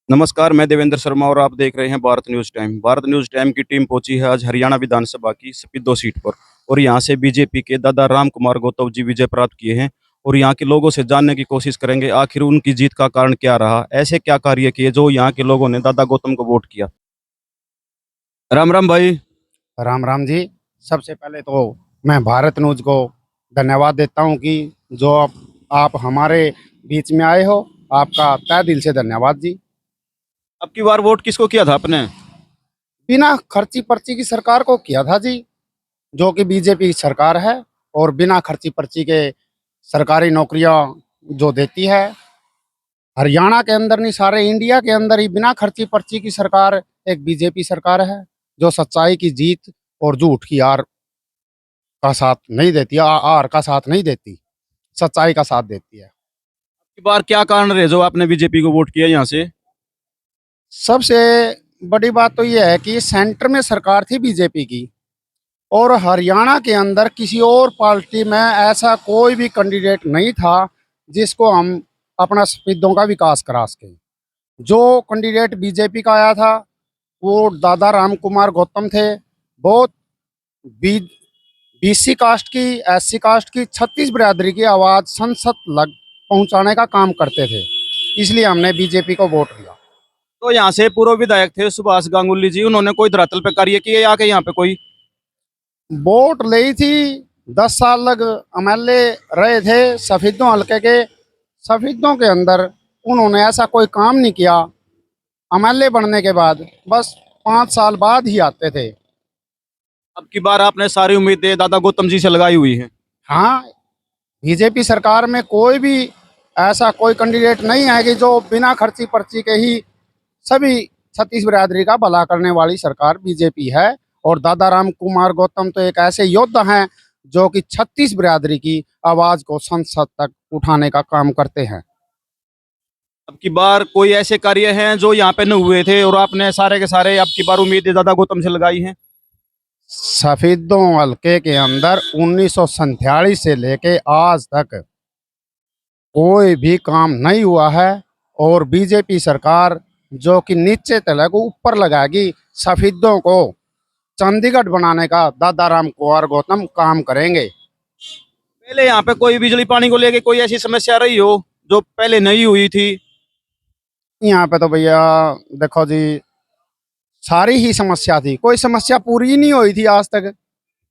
नमस्कार, मैं देवेंद्र शर्मा और आप देख रहे हैं Bharat news time. Bharat news time की टीम पहुंची है आज हरियाणा विधानसभा की सपीदो सीट पर और यहां से बीजेपी के दादा राम कुमार गौतम जी विजय प्राप्त किए हैं और यहां के लोगों से जानने की कोशिश करेंगे आखिर उनकी जीत का कारण क्या रहा, ऐसे क्या कार्य किए जो यहां के लोगों ने दादा गौतम को वोट किया। राम राम भाई। राम राम जी। सबसे पहले तो मैं भारत न्यूज को धन्यवाद देता हूं कि जो आप हमारे बीच में आए हो। आपका तहे दिल से धन्यवाद जी। अब की बार वोट किसको किया था आपने? बिना खर्ची पर्ची की सरकार को किया था जी, जो कि बीजेपी की सरकार है और बिना खर्ची पर्ची के सरकारी नौकरियां जो देती है। हरियाणा के अंदर नहीं, सारे इंडिया के अंदर ही बिना खर्ची पर्ची की सरकार एक बीजेपी सरकार है, जो सच्चाई की जीत और झूठ की हार का साथ नहीं देती, आर का साथ नहीं देती, सच्चाई का साथ देती है। अब की बार क्या कारण रहे जो आपने बीजेपी को वोट किया यहाँ से? सबसे बड़ी बात तो यह है कि सेंटर में सरकार थी बीजेपी की और हरियाणा के अंदर किसी और पार्टी में ऐसा कोई भी कैंडिडेट नहीं था जिसको हम अपना सफेदों का विकास करा सकें। जो कैंडिडेट बीजेपी का आया था वो दादा राम कुमार गौतम थे। बहुत बी बीसी कास्ट की, एससी कास्ट की, छत्तीस बिरादरी की आवाज़ संसद लग पहुंचाने का काम करते थे, इसलिए हमने बीजेपी को वोट दिया। तो यहाँ से पूर्व विधायक थे सुभाष गांगुली जी, उन्होंने कोई धरातल पे कार्य किए आके यहाँ पे कोई? वोट ली थी, 10 साल लग एमएलए रहे थे सफेदों हल्के के। सफेदों के अंदर उन्होंने ऐसा कोई काम नहीं किया। एमएलए बनने के बाद बस 5 साल बाद ही आते थे। अब की बार आपने सारी उम्मीदें दादा गौतम जी से लगाई हुई हैं। हाँ, बीजेपी सरकार में कोई भी ऐसा कोई कैंडिडेट नहीं है कि जो बिना खर्ची पर्ची के ही सभी छत्तीस बिरादरी का भला करने वाली सरकार बीजेपी है। और दादा राम कुमार गौतम तो एक ऐसे योद्धा हैं जो कि छत्तीस बिरादरी की आवाज को संसद तक उठाने का काम करते हैं। अब की बार कोई ऐसे कार्य हैं जो यहाँ पे न हुए थे और आपने सारे के सारे अब की बार उम्मीदें दादा गौतम से लगाई हैं? सफेदों हल्के के अंदर 1947 से लेके आज तक कोई भी काम नहीं हुआ है और बीजेपी सरकार जो कि नीचे तले को ऊपर लगाएगी, सफेदों को चंडीगढ़ बनाने का दादा राम कुमार गौतम काम करेंगे। पहले यहाँ पे कोई बिजली पानी को लेके कोई ऐसी समस्या रही हो जो पहले नहीं हुई थी? यहाँ पे तो भैया देखो जी, सारी ही समस्या थी, कोई समस्या पूरी ही नहीं हुई थी आज तक।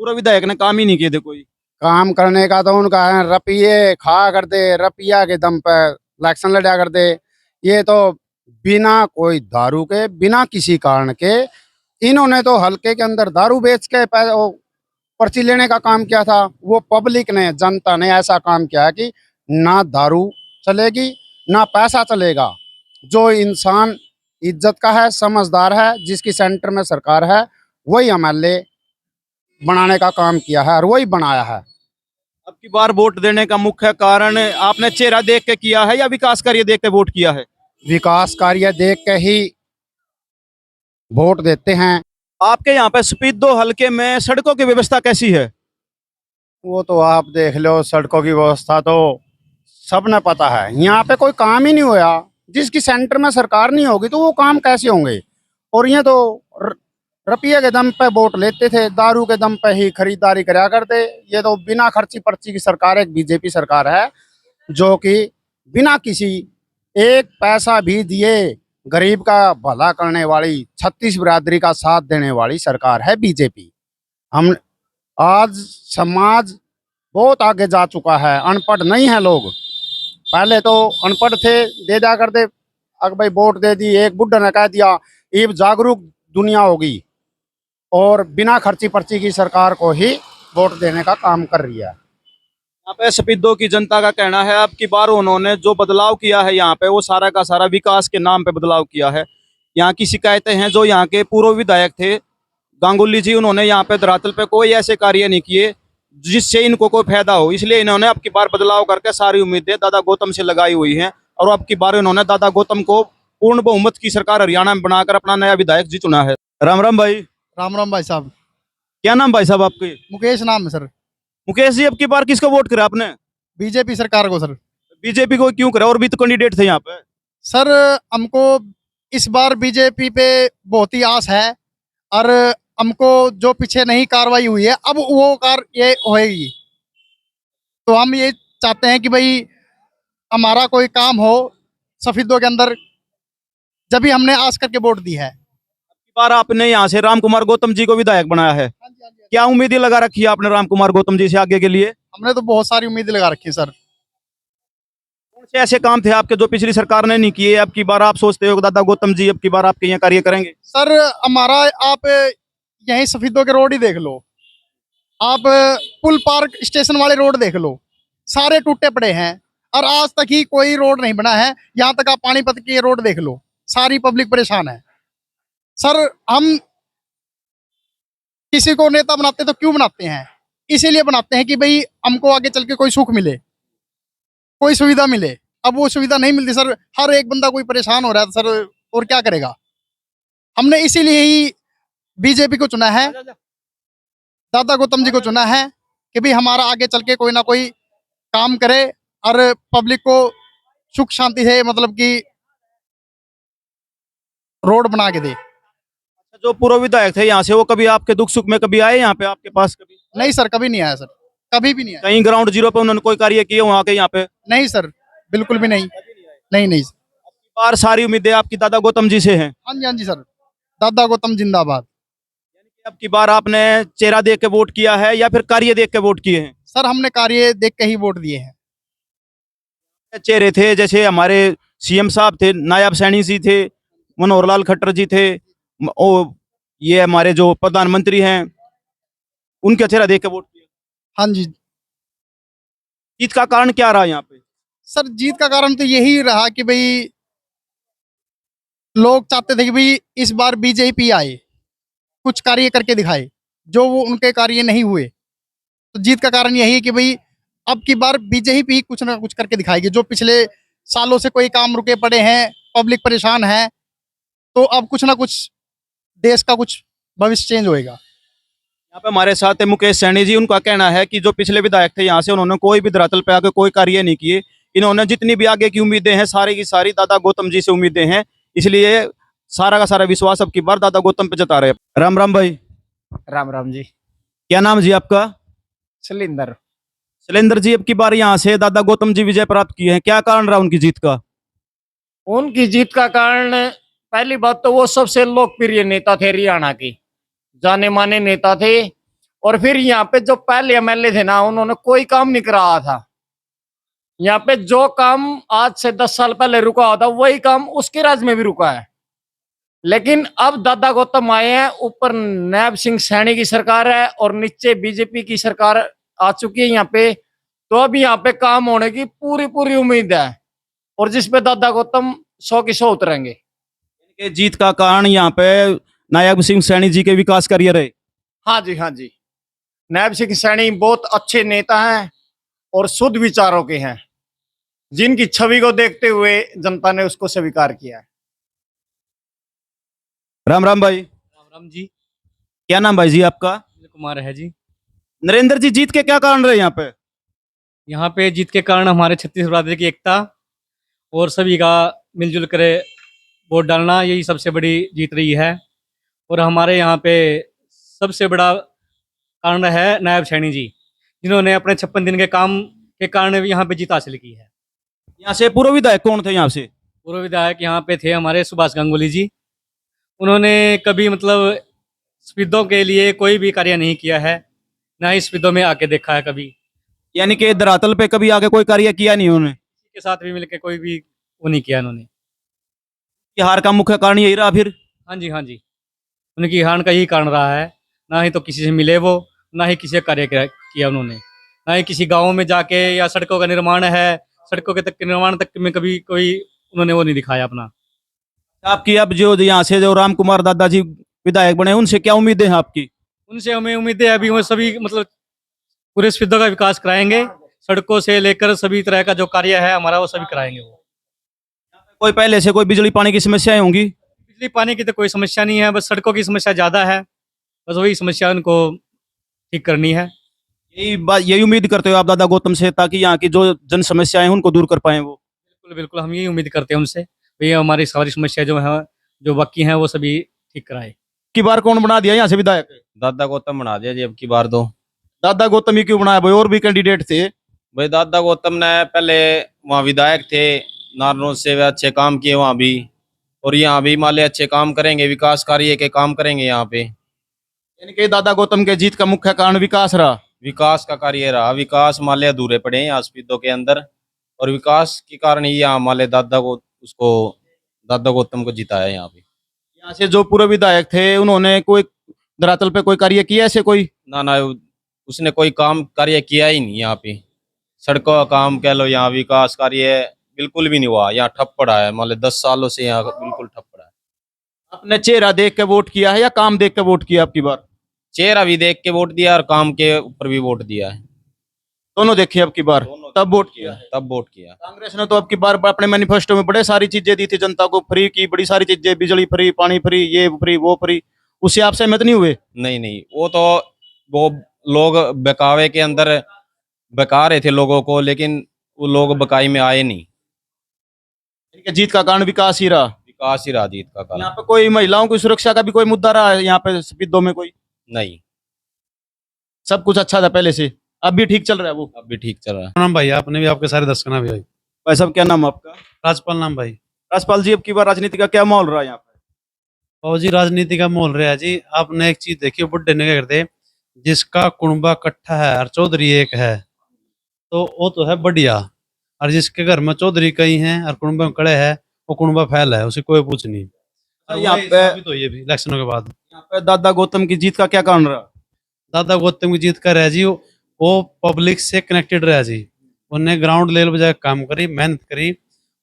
पूर्व विधायक ने काम ही नहीं किए थे कोई। काम करने का तो उनका है, रपिए खा कर दे, रपिया के दम पे इलेक्शन लड़ा कर दे। ये तो बिना कोई दारू के, बिना किसी कारण के इन्होंने तो हल्के के अंदर दारू बेच के वो पर्ची लेने का काम किया था। वो पब्लिक ने, जनता ने ऐसा काम किया है कि ना दारू चलेगी ना पैसा चलेगा। जो इंसान इज्जत का है, समझदार है, जिसकी सेंटर में सरकार है, वही एमएलए बनाने का काम किया है और वही बनाया है। अब की बार वोट देने का मुख्य कारण आपने चेहरा देख के किया है या विकास कार्य देख के वोट किया है? विकास कार्य देख के ही वोट देते हैं। आपके यहाँ पे सपीदो हल्के में सड़कों की व्यवस्था कैसी है? वो तो आप देख लो, सड़कों की व्यवस्था तो सबने पता है। यहाँ पे कोई काम ही नहीं हुआ। जिसकी सेंटर में सरकार नहीं होगी तो वो काम कैसे होंगे। और ये तो रुपये के दम पे वोट लेते थे, दारू के दम पे ही खरीदारी करा करते। ये तो बिना खर्ची पर्ची की सरकार एक बीजेपी सरकार है, जो कि बिना किसी एक पैसा भी दिए गरीब का भला करने वाली, छत्तीस बिरादरी का साथ देने वाली सरकार है बीजेपी। हम आज समाज बहुत आगे जा चुका है, अनपढ़ नहीं है लोग। पहले तो अनपढ़ थे, दे जा कर दे, अगर भाई वोट दे दी, एक बुढ़ा ने कह दिया। अब जागरूक दुनिया होगी और बिना खर्ची पर्ची की सरकार को ही वोट देने का काम कर रही है। यहाँ पे सपीदो की जनता का कहना है अब की बार उन्होंने जो बदलाव किया है यहाँ पे वो सारा का सारा विकास के नाम पे बदलाव किया है। यहाँ की शिकायतें हैं जो यहाँ के पूर्व विधायक थे गांगुली जी, उन्होंने यहाँ पे धरातल पे कोई ऐसे कार्य नहीं किए जिससे इनको कोई फायदा हो, इसलिए इन्होंने अब की बार बदलाव करके सारी उम्मीदें दादा गौतम से लगाई हुई हैं और अब की बार इन्होंने दादा गौतम को पूर्ण बहुमत की सरकार हरियाणा में बनाकर अपना नया विधायक जी चुना है। राम राम भाई। राम राम भाई साहब। क्या नाम भाई साहब आपके? मुकेश नाम है सर। मुकेश जी, अब की बार किसको वोट करा आपने? बीजेपी सरकार को सर। बीजेपी को क्यों करा और भी तो कैंडिडेट थे यहाँ पे। सर हमको इस बार बीजेपी पे बहुत ही आस है और हमको जो पीछे नहीं कार्रवाई हुई है अब वो ये होएगी। तो हम ये चाहते हैं कि भाई हमारा कोई काम हो सफेदों के अंदर, जब भी हमने आस करके वोट दी है। इस बार आपने यहाँ से राम कुमार गौतम जी को विधायक बनाया है, क्या उम्मीदें लगा रखी है आपने राम कुमार गौतम जी से आगे के लिए? हमने तो बहुत सारी उम्मीदें लगा रखी है सर। कौन से ऐसे काम थे आपके जो पिछली सरकार ने नहीं किए, अब की बार आप सोचते हो कि दादा गौतम जी अब की बार आपके यहाँ कार्य करेंगे? सर हमारा आप यहीं सफेदों के रोड ही देख लो, आप पुल पार्क स्टेशन वाले रोड देख लो, सारे टूटे पड़े हैं और आज तक ही कोई रोड नहीं बना है। यहाँ तक आप पानीपत की रोड देख लो, सारी पब्लिक परेशान है। सर हम किसी को नेता बनाते तो क्यों बनाते हैं? इसीलिए बनाते हैं कि भाई हमको आगे चल के कोई सुख मिले, कोई सुविधा मिले। अब वो सुविधा नहीं मिलती सर, हर एक बंदा कोई परेशान हो रहा है सर, और क्या करेगा। हमने इसीलिए ही बीजेपी को चुना है, दादा गौतम जी को चुना है कि भाई हमारा आगे चल के कोई ना कोई काम करे और पब्लिक को सुख शांति से मतलब कि रोड बना के दे। जो पूर्व विधायक थे यहाँ से, वो कभी आपके दुख सुख में कभी आए यहाँ पे आपके पास? कभी नहीं सर, कभी नहीं आया सर, कभी भी नहीं आया। कहीं ग्राउंड जीरो पे उन्होंने कोई कार्य किए वहाँ के यहाँ पे? नहीं सर, बिल्कुल भी नहीं, नहीं सर। बार सारी उम्मीदें आपकी दादा गौतम जी से हैं। हाँ जी, हाँ जी सर, दादा गौतम जिंदाबाद। अब की बार आपने चेहरा देख के वोट किया है या फिर कार्य देख के वोट किए हैं? सर हमने कार्य देख के ही वोट दिए हैं। चेहरे थे जैसे हमारे सीएम साहब थे, नायब सैनी जी थे, मनोहर लाल खट्टर जी थे, ये हमारे जो प्रधानमंत्री हैं, उनका चेहरा देख के वोट किया। हाँ जी जीत का कारण क्या रहा यहाँ पे? सर, जीत का कारण तो यही रहा कि भाई लोग चाहते थे कि भाई इस बार बीजेपी आए, कुछ कार्य करके दिखाए, जो वो उनके कार्य नहीं हुए। तो जीत का कारण यही है कि भाई अब की बार बीजेपी कुछ ना कुछ करके दिखाएगी। जो पिछले सालों से कोई काम रुके पड़े हैं, पब्लिक परेशान है, तो अब कुछ ना कुछ देश का कुछ भविष्य चेंज होएगा। यहाँ पे हमारे साथ है मुकेश सैनी जी। उनका कहना है कि जो पिछले विधायक थे यहाँ से, उन्होंने कोई भी धरातल पे आके कोई कार्य नहीं किए। इन्होंने जितनी भी आगे की उम्मीदें हैं, सारी की सारी दादा गौतम जी से उम्मीदें हैं, इसलिए सारा का सारा विश्वास अब की बार दादा गौतम पे जता रहे हैं। राम राम भाई। राम राम जी। क्या नाम जी आपका? सिलेंडर। शैलेंद्र जी, अब की बार यहाँ से दादा गौतम जी विजय प्राप्त किए हैं, क्या कारण रहा उनकी जीत का? उनकी जीत का कारण पहली बात तो वो सबसे लोकप्रिय नेता थे, हरियाणा के जाने माने नेता थे। और फिर यहाँ पे जो पहले एमएलए थे ना, उन्होंने कोई काम नहीं कराया था। यहाँ पे जो काम आज से 10 साल पहले रुका हुआ था, वही काम उसके राज्य में भी रुका है। लेकिन अब दादा गौतम आए हैं, ऊपर नायब सिंह सैनी की सरकार है और नीचे बीजेपी की सरकार आ चुकी है यहाँ पे। तो अब यहाँ पे काम होने की पूरी पूरी उम्मीद है और जिसपे दादा गौतम 100 की 100 उतरेंगे। इनके जीत का कारण यहाँ पे नायब सिंह सैनी जी के विकास कार्य रहे। हाँ जी, हाँ जी। नायब सिंह सैनी बहुत अच्छे नेता हैं और शुद्ध विचारों के हैं, जिनकी छवि को देखते हुए जनता ने उसको स्वीकार किया है। राम राम भाई। राम राम जी। क्या नाम भाई जी आपका? अनिल कुमार है जी। नरेंद्र जी, जीत के क्या कारण रहे यहाँ पे? यहाँ पे जीत के कारण हमारे छत्तीसगढ़ राज्य की एकता और सभी का मिलजुल कर वोट डालना, यही सबसे बड़ी जीत रही है। और हमारे यहाँ पे सबसे बड़ा कारण है नायब सैनी जी, जिन्होंने अपने 56 दिन के काम के कारण यहाँ पे जीत हासिल की है। यहाँ से पूर्व विधायक कौन थे यहाँ से? पूर्व विधायक यहाँ पे थे हमारे सुभाष गांगुली जी। उन्होंने कभी मतलब स्पीडों के लिए कोई भी कार्य नहीं किया है, ना ही स्पीडों में आके देखा है कभी। यानी कि धरातल पे कभी आगे कोई कार्य किया नहीं उन्होंने? किसी के साथ भी मिलकर कोई भी वो नहीं किया उन्होंने। कि हार का मुख्य कारण यही रहा फिर? हाँ जी, हाँ जी। उनकी हार का यही कारण रहा है, ना ही तो किसी से मिले वो, ना ही किसी कार्य किया उन्होंने, ना ही किसी गाँव में जाके या सड़कों का निर्माण है, सड़कों के तक निर्माण तक में कभी कोई उन्होंने वो नहीं दिखाया अपना। आपकी अब जो यहाँ से जो राम कुमार दादाजी विधायक बने, उनसे क्या उम्मीदें हैं आपकी? उनसे हमें उम्मीद है अभी वो सभी मतलब पूरे स्पीडों का विकास कराएंगे, सड़कों से लेकर सभी तरह का जो कार्य है हमारा वो सभी कराएंगे वो। कोई पहले से कोई बिजली पानी की समस्याएं होंगी? बिजली पानी की तो कोई समस्या नहीं है, बस सड़कों की समस्या ज़्यादा है, बस वही समस्या उनको ठीक करनी है। यही बात, यही उम्मीद करते हो आप दादा गौतम से, ताकि यहाँ की जो जन समस्याएं हैं उनको दूर कर पाए वो? बिल्कुल बिल्कुल, हम यही उम्मीद करते हैं उनसे, भैया हमारी सारी समस्या जो है जो बाकी हैं वो सभी ठीक कराए। की बार कौन बना दिया यहाँ से विधायक? दादा गौतम बना दिया जी अब की बार तो। दादा गौतम ही क्यों बनाया भाई, और भी कैंडिडेट थे। भाई दादा गौतम ने पहले वहाँ विधायक थे नारनौल से, वे अच्छे काम किए वहाँ भी, और यहाँ भी मान ले अच्छे काम करेंगे, विकास कार्य के काम करेंगे यहाँ पे। यानी कि दादा गौतम के जीत का मुख्य कारण विकास रहा। विकास का कार्य रहा, विकास मान ले अधूरे पड़े हैं यहाँ स्पीडो के अंदर, और विकास के कारण ही यहाँ मान ले दादा गौतम को जिताया यहाँ पे। यहाँ से जो पूर्व विधायक थे उन्होंने कोई धरातल पे कोई कार्य किया ऐसे कोई? ना उसने कोई काम कार्य किया ही नहीं यहाँ पे। सड़कों का काम कह लो, यहाँ विकास कार्य बिल्कुल भी नहीं हुआ, यहाँ ठप पड़ा है, मान लो 10 सालों से यहाँ बिल्कुल ठप पड़ा है। आपने चेहरा देख के वोट किया है या काम देख के वोट किया आपकी बार? चेहरा भी देख के वोट दिया और काम के ऊपर भी वोट दिया है। दोनों देखे आपकी बार, दोनों तब वोट किया है। तब वोट किया। कांग्रेस ने तो आपकी बार अपने मैनिफेस्टो में बड़े सारी चीजें दी थी जनता को, फ्री की बड़ी सारी चीजें, बिजली फ्री, पानी फ्री, ये फ्री वो फ्री। उससे आप सहमत नहीं हुए? नहीं, वो लोग बकावे के अंदर बका रहे थे लोगों को, लेकिन वो लोग बकाई में आए नहीं। इनके जीत का कारण विकास ही रहा। विकास ही रहा जीत का यहाँ कारण। पे कोई महिलाओं की सुरक्षा का भी कोई मुद्दा रहा है यहाँ पे स्पीडो में कोई? नहीं, सब कुछ अच्छा था पहले से, अब भी ठीक चल रहा है वो? अब भी ठीक चल रहा है। नाम भाई आपने भी आपके सारे दस का नाम भी भाई। भाई साहब क्या नाम है आपका? राजपाल नाम भाई। राजपाल जी, अब की बार राजनीति का क्या माहौल रहा है यहाँ पे? और जी राजनीति का माहौल रहा है जी। आपने एक चीज देखी, बुड्ढे ने क्या करते, जिसका कुणबा इकट्ठा है और चौधरी एक है तो वो तो है बढ़िया, और जिसके घर में चौधरी कई हैं और कुणबा में कड़े है वो कुणबा फैल है, उसे कोई पूछ नहीं। और यहाँ वही पे- साबित हुई है भी इलेक्शनों के बाद। यहाँ पे दादा गौतम की जीत का क्या कारण रहा? दादा गौतम की जीत का रहा जी, वो पब्लिक से कनेक्टेड रहा जी। उन्हें ग्राउंड लेवल पर जाकर काम करी, मेहनत करी,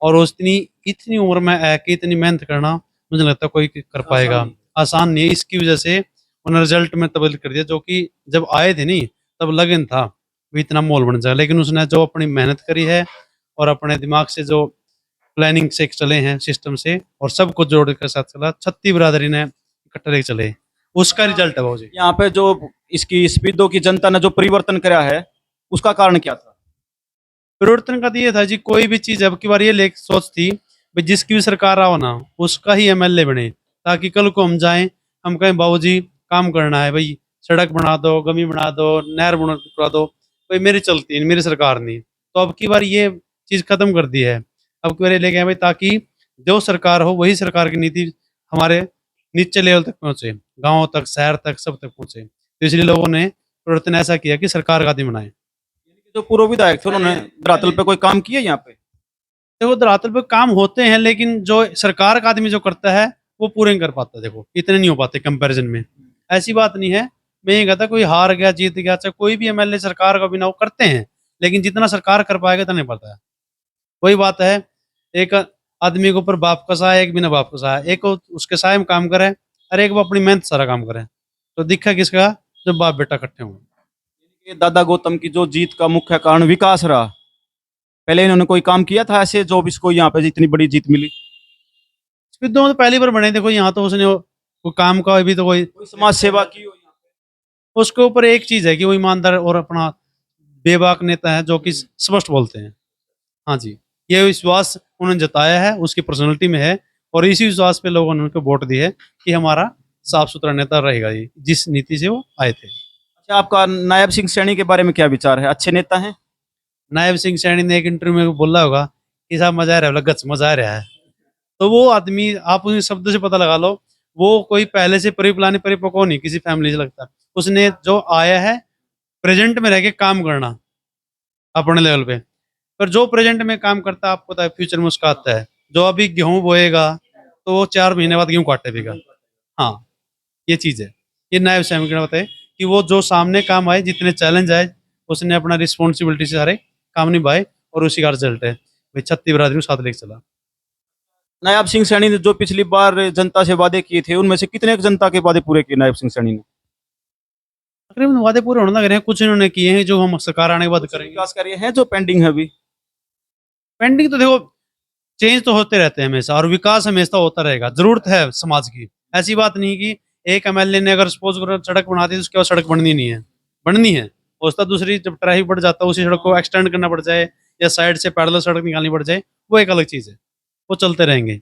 और उतनी इतनी उम्र में आके इतनी मेहनत करना मुझे लगता है कोई कर पाएगा, आसान नहीं है। इसकी वजह से उन्होंने रिजल्ट में तब्दील कर दिया, जो कि जब आए थे नहीं तब लगन था भी इतना मोल बन जाए, लेकिन उसने जो अपनी मेहनत करी है और अपने दिमाग से जो प्लानिंग से चले हैं सिस्टम से, और सबको जोड़ के साथ चला, छत्ती बिरादरी ने इकट्ठे लेके चले, उसका रिजल्ट है वो जी। यहाँ पे जो इसकी स्पीडो की जनता ने जो परिवर्तन करा है उसका कारण क्या था? परिवर्तन का तो ये था जी, कोई भी चीज अब की बार ये ले सोच थी भाई जिसकी भी सरकार आओ ना उसका ही एमएलए बने, ताकि कल को हम जाएं हम कहें बाबूजी काम करना है भाई, सड़क बना दो, गमी बना दो, नहर बना दो, भाई मेरी चलती है, मेरी सरकार नहीं। तो अब की बार ये चीज खत्म कर दी है, अब की बार ये लेके आए भाई ताकि जो सरकार हो वही सरकार की नीति हमारे नीचे लेवल तक पहुंचे, गाँव तक, शहर तक, सब तक पहुंचे। तो इसलिए लोगों ने परिवर्तन ऐसा किया कि सरकार का आदमी बनाए। जो पूर्व विधायक थे उन्होंने धरातल पे कोई काम किया यहाँ पे? देखो धरातल पे काम होते हैं, लेकिन जो सरकार का आदमी जो करता है वो पूरे नहीं कर पाता। देखो इतने नहीं हो पाते कंपैरिजन में, ऐसी बात नहीं है। मैं ये कहता कोई हार गया जीत गया, चाहे कोई भी एमएलए सरकार का बिना वो करते हैं, लेकिन जितना सरकार कर पाएगा इतना नहीं पड़ता है। वही बात है, एक आदमी के ऊपर बाप का सहाय, एक बिना बाप का सहाय, एक उसके सहाय में काम करे और एक वो अपनी मेहनत सारा काम करे, तो दिखा किसका, जब बाप बेटा इकट्ठे होंगे। ये दादा गौतम की जो जीत का मुख्य कारण विकास रहा। पहले इन्होंने कोई काम किया था ऐसे जो इसको यहाँ पे इतनी बड़ी जीत मिली? तो पहली बार बने, देखो यहाँ तो उसने वो काम का भी तो कोई कोई समाज सेवा की हो यहाँ पे? उसके ऊपर एक चीज है कि वो ईमानदार और अपना बेबाक नेता है जो कि स्पष्ट बोलते हैं। हाँ जी, ये विश्वास उन्होंने जताया है, उसकी पर्सनैलिटी में है, और इसी विश्वास पे लोगों ने उनको वोट दी है कि हमारा साफ सुथरा नेता रहेगा ये, जिस नीति से वो आए थे। अच्छा, आपका नायब सिंह सैनी के बारे में क्या विचार है? अच्छे नेता हैं? नायब सिंह सैनी ने एक इंटरव्यू में बोला होगा कि साहब मजा आ रहा है, बोला गच मजा आ रहा है। तो वो आदमी आप उस शब्द से पता लगा लो, वो कोई पहले से परिप्लानी परिपक्व नहीं किसी फैमिली से लगता। उसने जो आया है प्रेजेंट में रह के काम करना अपने लेवल पे, पर जो प्रेजेंट में काम करता है आपको पता है फ्यूचर में उसका आता है। जो अभी गेहूं बोएगा तो वो 4 महीने बाद गेहूं काटेगा। हाँ, ये चीज है, ये नायब सैनी का बताए कि वो जो सामने काम आए, जितने चैलेंज आए, उसने अपना रिस्पॉन्सिबिलिटी से सारे काम निभाए, और उसी का रिजल्ट है भाई छत्ती बिरादरी को साथ लेके चला। नायब सिंह सैनी ने जो पिछली बार जनता से वादे किए थे उनमें से कितने जनता के वादे पूरे किए नायब सिंह सैनी ने? तकरीबन वादे पूरे होने लग रहे हैं, कुछ इन्होंने किए हैं जो हम सरकार आने के बाद करेंगे। विकास कार्य हैं जो पेंडिंग है अभी? पेंडिंग तो देखो, चेंज तो होते रहते हैं हमेशा, और विकास हमेशा होता रहेगा। जरूरत है समाज की, ऐसी बात नहीं कि एक एमएलए ने अगर सपोज करो सड़क बना दी तो उसके बाद सड़क बननी नहीं है, बननी है। उसका दूसरी जब ट्रैफिक बढ़ जाता है उसी सड़क को एक्सटेंड करना पड़ जाए या साइड से पैरेलल सड़क निकालनी पड़ जाए, वो एक अलग चीज है, वो चलते रहेंगे।